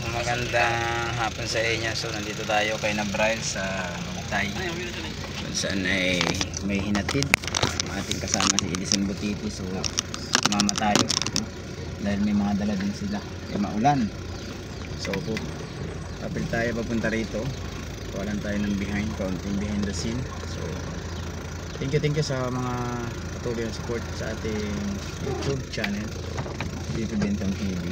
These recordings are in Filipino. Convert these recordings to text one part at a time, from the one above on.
So magandang hapon sa inyo. So nandito tayo kay Nabrail sa Magtay. Kung saan ay may hinatid ang ating kasama si Edison Butiti. So mama tayo dahil may mga dala din sila. Ay maulan. So kapil tayo papunta rito. Kawalan tayo ng kaunting behind the scene. So thank you sa mga patuloy na support sa ating YouTube channel Dito Bentong TV.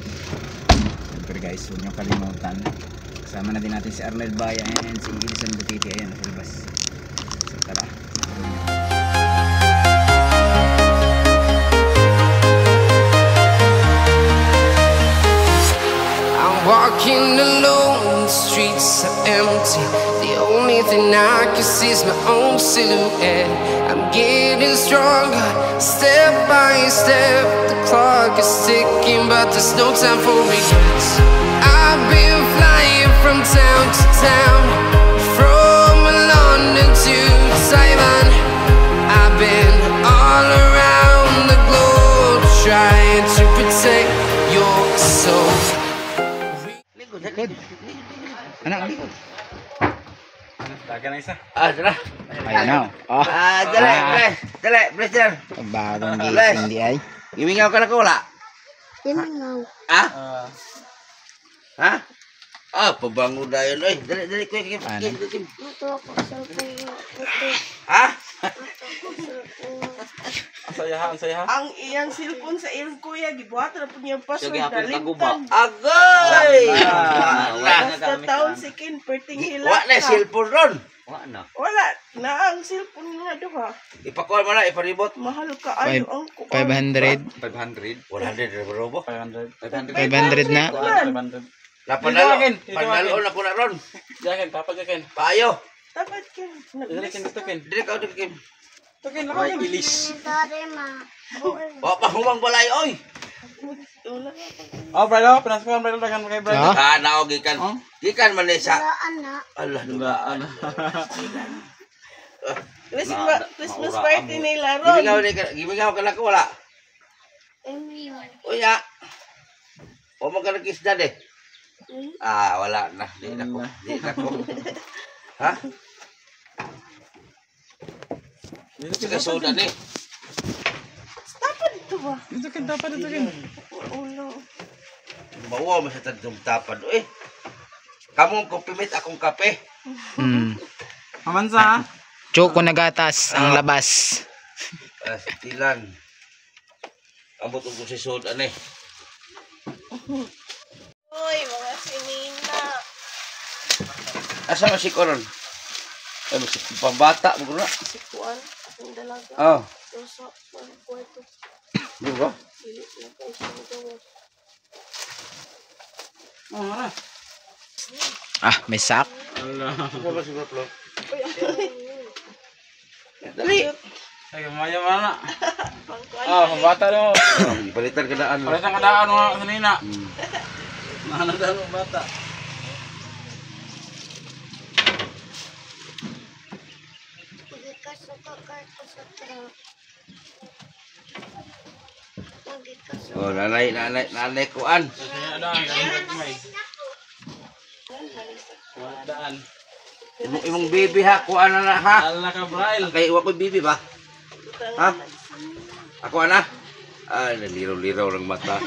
Siyempre guys, huwag nyo kalimutan, kasama na din natin si Arnel Baya and si Edison Butiti. Ayan, sa labas. So tara, I'm walking alone, the streets are empty. The only thing I can see is my own silhouette. I'm getting stronger, step by step. The clock is ticking, but there's no time for regrets. I've been flying from town to town, from London to Taiwan. I've been all around the globe, trying to protect your soul. likod. Anak, likod. Dagan na isa. Dala. Ayun na. Dala, bless dyan. Bagong hindi ay. Gimingaw ka na ko, wala? Gimingaw. Ha? Pabango na yun. Ay, dali, kuya. Mato ako sa puno. Ha? Ang saya. Ang iyang cellphone sa iyang kuya, gibuhat na po niyang password dalimtan. Agay! Basta taon si Ken, perting hilat Wala na, cellphone ron. Wala na ang cellphone nga duha. Ipakuha mo na, iparibot. Mahal ka ayo ang kuan. 500. 500. 100 robo. 500 na. 500. Panalo na po na ron. Jagan, kapag Ken. Payo. Dapat Ken. Dili Ken dito Ken. Dili ka, Kim. To Ken, lako Ken. Ilis. Pahumang balay, oy. Wala Oh, Brilo, pinasukan Brilo dagan kay Brilo. Naog gikan man sa. Anak. Allah, Dugaan. Christmas party nila ron. Gimingaw ka na ko, wala. Emil. Uya. O magkakis dad eh. Wala na. Di na ko. Ha? Sige, soda ni. Dapat ito ba? Dito Ken, dapat dito Ken. Ulo. Bawa mo sa tagdong tapad. Kamong compliment akong kape. Amansa. Choco na gatas ang labas. Tilan. Ambot ko si soda ni. Uy, mga sinina. Asa man si Koron? Ay, pambata mo na. Si Kuan, ang dalaga. Oh, Dosa, ang kwarto. di ba? Dili na kayo sa gawas. May sak. Ako ba siguro plot? Dali. Ay, maya mana. Pangkuan. Bata no. Balitan ka daan mo. Para sa kadaan mga kanina. Nanadaan mo bata. Oh, nanay kuan. Kaya daan, galing may. Daan. Imong baby ha, kuan na ha. Ala ka Brilo. Kay wa ko baby ba? Ha? Ako ana? Nagliraw-liraw ng mata.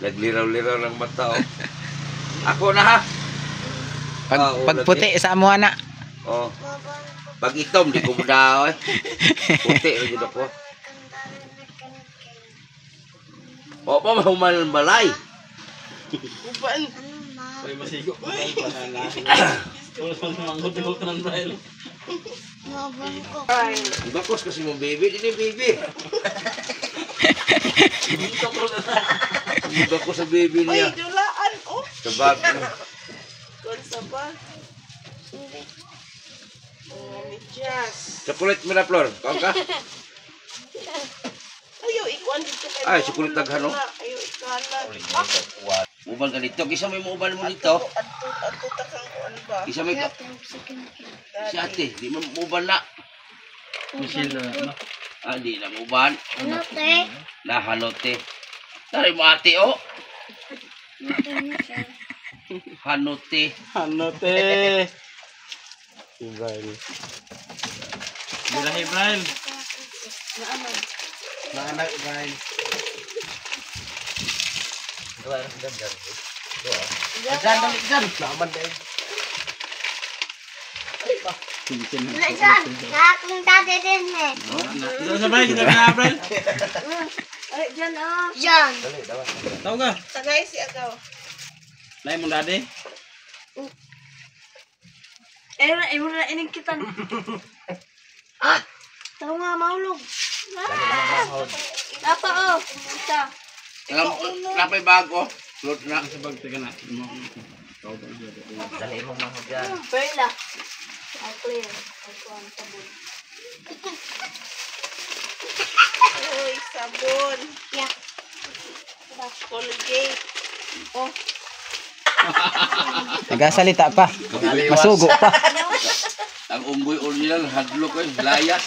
Nagliraw-liraw ng mata, oh. Ako na ha. Pag puti sa amo ana. Oh. Pag itom di ko muda, eh. Puti ra jud ako. O pa mahuman balay. Uban. Ay masigo. Wala pang manghudog ka ng Brilo. Ay. Bakos kasi mo baby, dili baby. Bakos sa baby Uy, niya. dulaan. Oh. Sabag. Kuan sa ba? Medyas. Chocolate mo na, Flor. Kaon ka? Ayaw, ikuan dito kayo. Ay, chocolate daghan, no? Ayaw, ikalan. Ubal ka dito. Kisa may ubal mo dito. Ato takang kuan ba? Kisa may si ate. Di mo ubal na. Di na ubal. Ano te? Nahalote. Dari mo ate, oh. Ano te? Hanuti. Ano te? Ibrahim. Bilang Ibrahim. Naanak Ibrahim. Diyan. Laman dahil. Nasaan? Nakakong dati din eh. Kita sabay, kita na Ibrahim. Ay, dyan oh. Diyan. Tahu ka? Tagay si Agaw. Lain mo dadi. Mo na ining kita. Tahu nga, maulog. Apa oh. Isa. Napay bago. Lord na sa bag tiga na. Perla. Clear. Uy, sabon. Yeah. Colgate. Oh, Nagasalita pa. Masugo pa. Ang umboy original hadlok ko layas.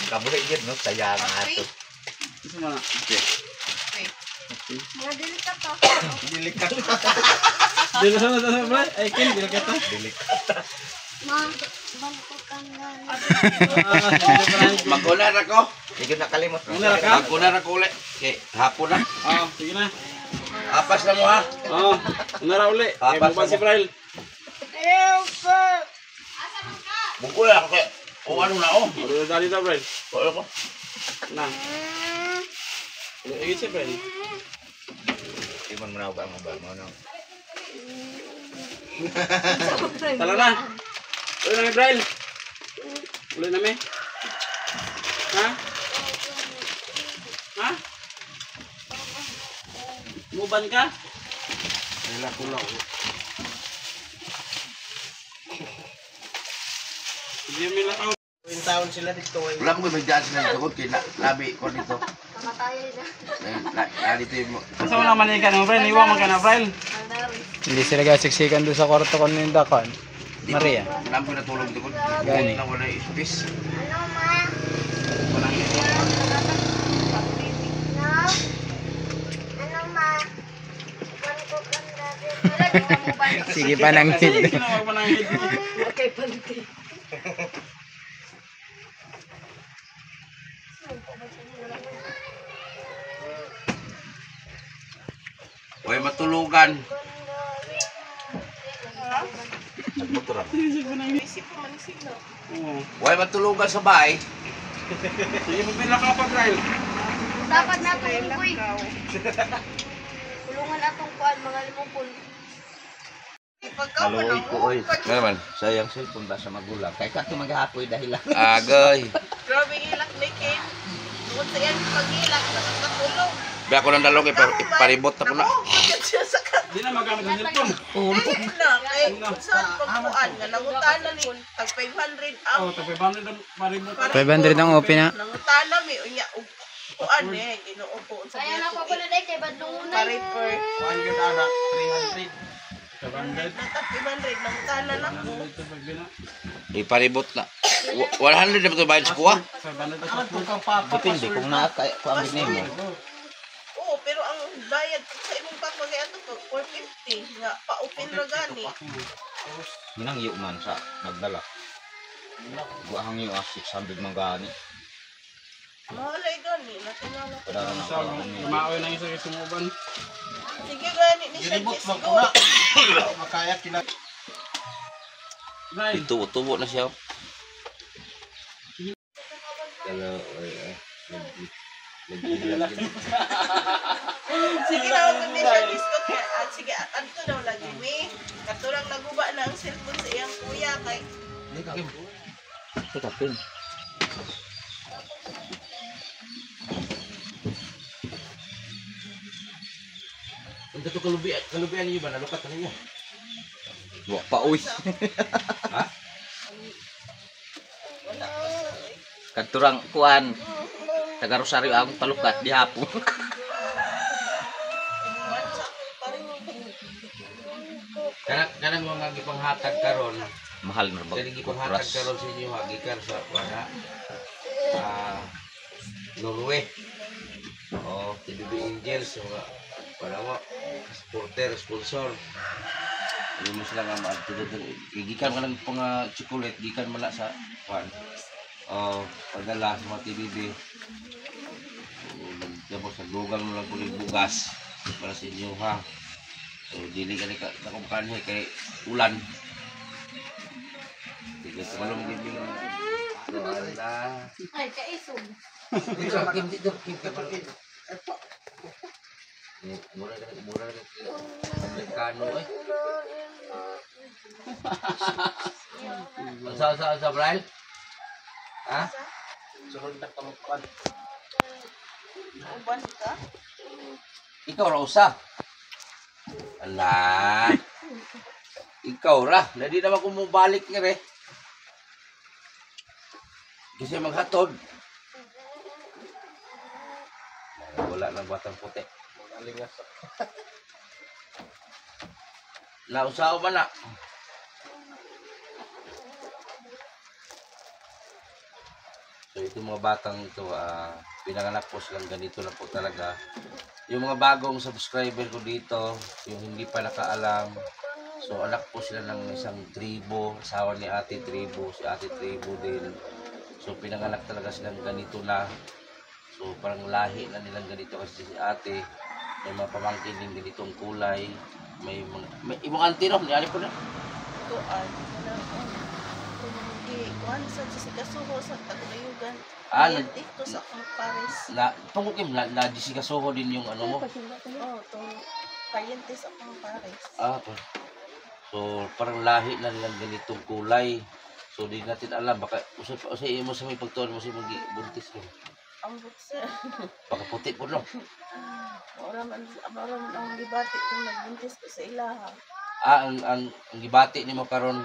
Kabuhi yun, no? Sayang nga ito. Isa mana. Mga dilikat to. Dilikat. Dili sa bro. Ay kin dili ka to. Bangkukan nga. Magunar ako. Hindi na kalimot. Magunar ako ulit. Okay, hapon na. Oh, sige na. Apas na mo ha. Oh, unara uli. Apas mo si Braille. Bukul ako kay. O ano na oh. Ano dali na Braille? O ako. Na. Lagi si Braille. Iman mo na ba mo na. Tala na. Uli na Braille. Uli na me. Ha? Ha? Muban ka? Wala kulang. Hindi mo lang ako. Yung taon sila dito. Wala mo may dyan sila dito. Labi ko dito. Kamatayan na. Dito yung... Kasi wala manikan mo, Brian. Iwan mo ka na, Brian. Hindi sila gasiksikan doon sa kwarto ko ng Dakon. Maria. Alam ko natulog dito. Gani. Nang wala yung space. Ano ma? Walang No? Ano ma? Bangkukan dati. Sige pa nang hit. Tinawag pa ng hit. Huwag matulugan. Isip ko man sila. Huwag matulugan sa bahay. Sige, pagpila ka pa, Brian. Dapat na itong unggoy. Kulungan atong kuan mga limupon. Maluoy ko, oy. Nga naman, sayang cellphone ba sa magulang? Kaya ka ito maghahapoy dahil lang. Agay. Grabe ilak ni Ken. Tungkol sa yan pag-ilak, nakakatulog. Biya ko ng dalog, iparibot na ko na. Bakit siya sa Di na magamit ng cellphone. Ayun na, kay kung saan pagpuan nga, nangutanan ni tag 500 ang Oh, tapos paano na paribot? 500 ang open na. nangutanan mi unya kuan eh, ginuupo sa Kaya na pa pala dahil kay Badlungunay. Pariper. Kuhan yun anak, 300. 500. Natap 500 nangutanan ako. Ito pag bina. Iparibot na. 100 na ba ito bayad sa kuha? 500 na Ano kung kang papa? Depende kung kuhan din mo. Oo, pero ang bayad sa imong papa kay ato ko 450 nga pa-open ra gani. Minangyo man sa nagdala. Buhang yung 600 man gani. Mahalay gani, natingala ko. Padara na sa ako. lumaoy na isa sumuban. Sige gani ni siya disco. Makaya kina. Brian. Tubo-tubo na siya. Kalau Sige na ako ni siya disco kaya sige adto daw lagi mi. Katurang naguba na ang cellphone sa iyang kuya kay Tekapin. Ang dato kalubian niyo ba? Nalukat na niyo. Buat pa uy. Katurang kuan. Taga Rosario ang palukat di hapon. Kanang mga gipanghatag karon. Mahal na ba? Kani gipanghatag karon sa inyo gikan sa wala. Norway. Oh, TBB Angels Wala mo. Supporter, sponsor. Hindi mo sila nga maatulad. Gikan ka lang pang chocolate, gikan mo na sa kwan. Padala sa mga TBB. Nagdabos sa lugang mo lang kung bugas para sa inyo ha. So, dili ka na kumkanhe kay ulan. Tiga sa malong gibing. So, ala. Ay, kaisog. Dito, Kim ka pa. Mura ka. Amerikano eh. Sa Brian? Ha? Sunod na kamukuan. Uban ka? Ikaw ra usa. Ala. Ikaw ra, na di naman kumubalik ka re. Kasi maghatod. Wala nang batang puti. Alingas. Nausaw man na. So itong mga batang ito, pinanganak po silang ganito na po talaga. Yung mga bagong subscriber ko dito, yung hindi pa nakaalam, so anak po sila ng isang tribo, asawa ni Ate Tribo, si Ate Tribo din. So pinanganak talaga silang ganito na. So parang lahi na nilang ganito kasi si Ate, may mga pamangkin din ganitong kulay, may ibang auntie no, niyari po na. Tuan. Kuan sa kasuho sa Tagulayugan. Dito sa akong pares. Tungkol kim, na-disikasoho din yung ano mo. Oo, itong kayente sa akong pares. So parang lahi na nilang ganitong kulay. So di natin alam, baka usay mo sa may pagtuon mo sa mga buntis mo. Ang bukser. Baka puti po no. Maura man ang gibati itong nagbuntis ko sa ilaha. Ang gibati ni mo karon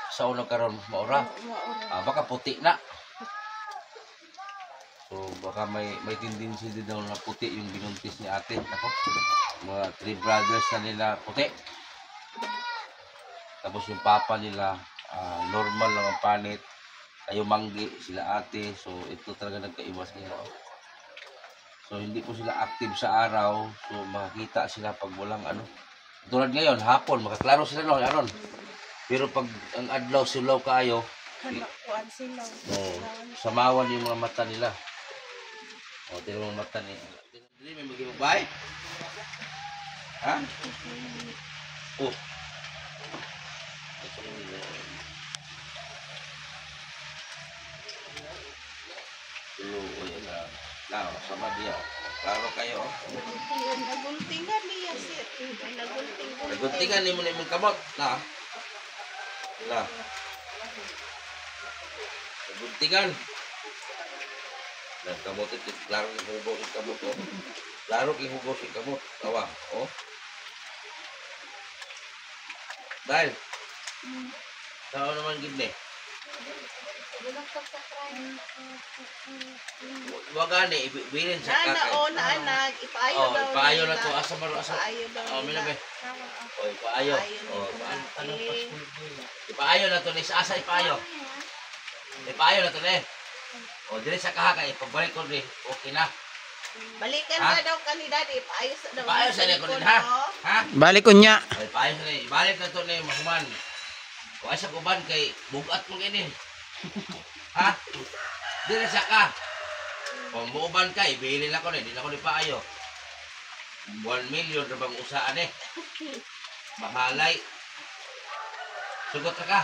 sa uno karon maura. Maura. Baka puti na. So baka may tendency din daw na puti yung binuntis ni ate. Ako, mga 3 brothers na nila puti. Tapos yung papa nila normal lang ang panit. Kayo manggi sila ate. So ito talaga nagkaiwas nila. So hindi po sila active sa araw. So makikita sila pag walang ano. Tulad ngayon, hapon, makaklaro sila no, Aaron. Pero pag ang adlaw silaw kaayo, Kuan sila. samawan yung mga mata nila. O, tingnan mo mata ni. Dili may magibay. Ha? Oh. Sama dia. Klaro kayo. Naguntingan niya sir. Naguntingan. Naguntingan ni mo na imong kamot. Naguntingan. Kamot ito. Klaro ihugo si kamot. Klaro ihugo si kamot. Tawa. Oh. Dahil. Tawa naman gini. Wag gani ibilin sa kakay. Anak, ipaayo daw. Ipaayo na to asa maro asa. Ipaayo daw. Minabe. Ipaayo. Ipaayo na to ni asa ipaayo. Ipaayo na to ni. Dire sa kahakay pagbalik ko di. Okay na. Balikan na daw kani daddy. Ipaayo sa daw. Ipaayo sa ni ko din ha. Ha? Balik ko niya. Ipaayo sa ni. Balik na to ni Mahuman. Wa sa kuban kay bugat mo gini. Ha? Dire sa ka. Kung muuban ka, ibilin ako na, hindi na ako nipaayo. 1 million na bang usaan eh. Mahalay. Sugot na ka.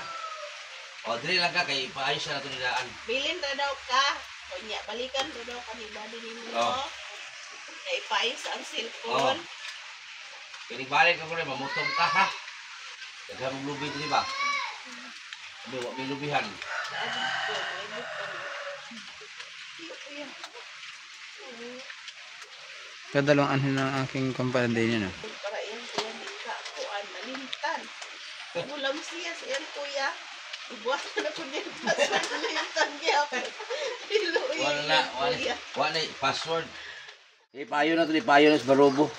O, dili lang ka, kaya ipaayo siya na ito nilaan. Bilin na daw ka. Kunya, balikan na daw ka ni daddy ninyo. Kaya ipaayo sa ang cellphone. Pinibalik ako rin, mamutong ka ha. Nagharong lubi ito, di ba? May lubihan. Kadalawang anhin ng aking kumpanya niya, no? Para yan kuya di ka kuan malintan. Ulam siya kuya. Ibuhat na ko din password malintan gyapon. Wala password. Ipayo na ito, ipayo na sa barobo.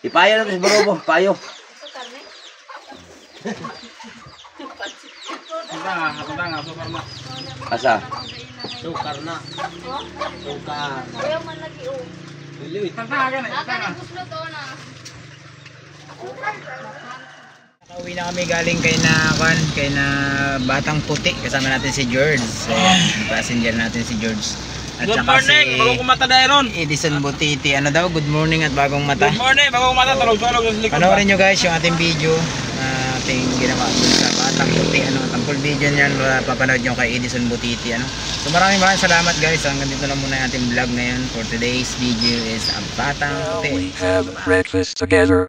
Ipayo na ito sa barobo, payo. Asa? Sukar na. Sukar. Ayaw man lagi oh. Naka gusto to na. Nakauwi na kami galing kay na Batang Puti. Kasama natin si George. Passenger natin si George. At Good saka morning, bagong kumata Dairon. Edison Butiti. Ano daw? Good morning at bagong mata. Good morning, bagong kumata, tulog-tulog sa likod. Panoorin nyo guys yung ating video na ating ginawa dun sa Batang Puti. Ang full video niyan papanood nyo kay Edison Butiti. So maraming salamat guys. Hanggang dito na muna yung ating vlog ngayon. For today's video is ang Batang Puti. We have breakfast together.